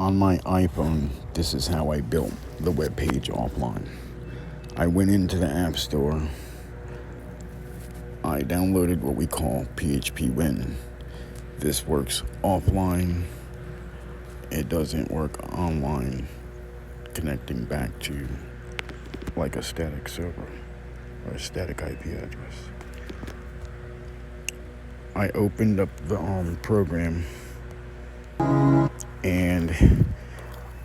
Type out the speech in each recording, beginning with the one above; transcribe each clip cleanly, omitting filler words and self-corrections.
On my iPhone, this is how I built the web page offline. I went into the App Store. I downloaded what we call Phpwin. This works offline. It doesn't work online, connecting back to like a static server or a static IP address. I opened up the program, and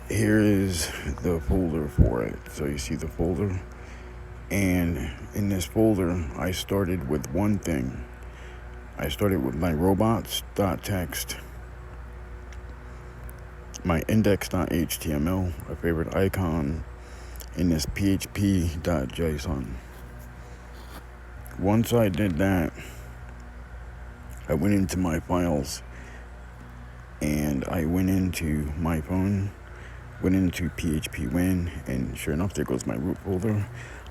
here is the folder for it. So you see the folder, and in this folder I started with one thing. I started with my robots.txt, my index.html, a favorite icon, and this php.json. Once I did that, I went into my files, and I went into my phone, went into Phpwin, and sure enough, there goes my root folder.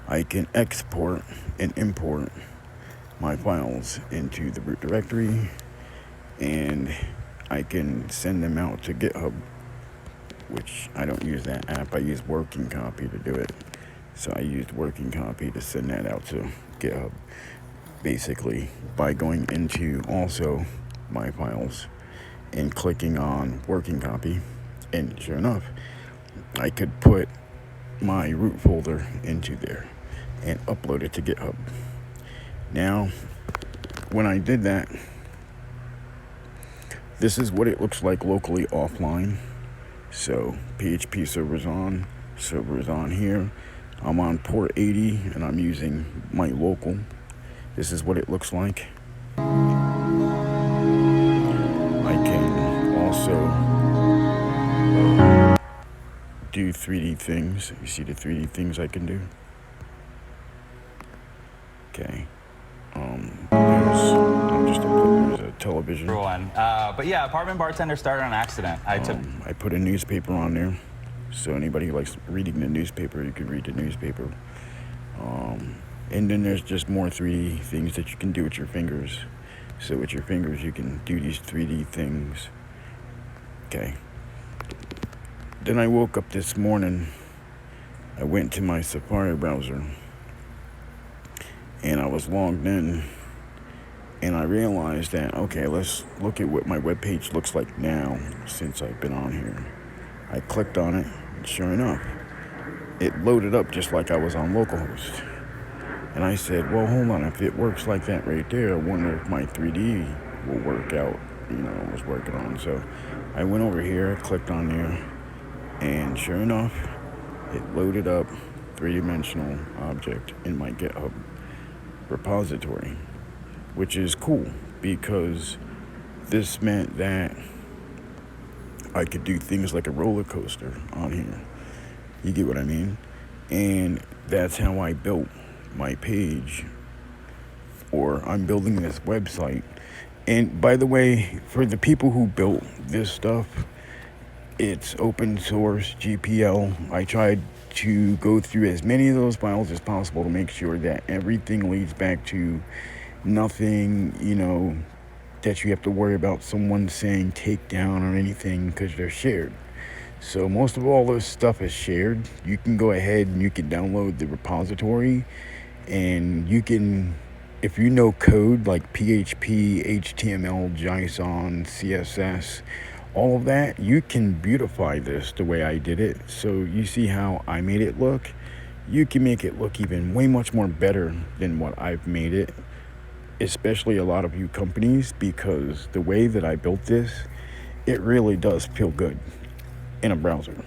I can export and import my files into the root directory, and I can send them out to GitHub, which I don't use that app. I use Working Copy to do it. So I used Working Copy to send that out to GitHub, basically by going into also my files and clicking on Working Copy, and sure enough, I could put my root folder into there and upload it to GitHub. Now, when I did that, this is what it looks like locally offline. So PHP server's on here. I'm on port 80, and I'm using my local. This is what it looks like. I can also do 3D things. You see the 3D things I can do? Okay. There's a television. Everyone. But yeah, apartment bartender started on accident. I put a newspaper on there, so anybody who likes reading the newspaper, you can read the newspaper. And then there's just more 3D things that you can do with your fingers. So with your fingers, you can do these 3D things. Okay. Then I woke up this morning. I went to my Safari browser, and I was logged in, and I realized that, okay, let's look at what my webpage looks like now since I've been on here. I clicked on it, and sure enough, it loaded up just like I was on localhost. And I said, well, hold on, if it works like that right there, I wonder if my 3D will work out, I was working on. So I went over here, clicked on there, and sure enough, it loaded up three-dimensional object in my GitHub repository, which is cool because this meant that I could do things like a roller coaster on here. You get what I mean? And that's how I built my page, or I'm building this website. And by the way, for the people who built this stuff, it's open source GPL. I tried to go through as many of those files as possible to make sure that everything leads back to nothing, that you have to worry about someone saying take down or anything, because they're shared. So most of all this stuff is shared. You can go ahead and you can download the repository, and you can, if you know code like PHP, HTML, JSON, CSS, all of that, you can beautify this the way I did it. So you see how I made it look? You can make it look even way much more better than what I've made it, especially a lot of you companies, because the way that I built this, it really does feel good in a browser.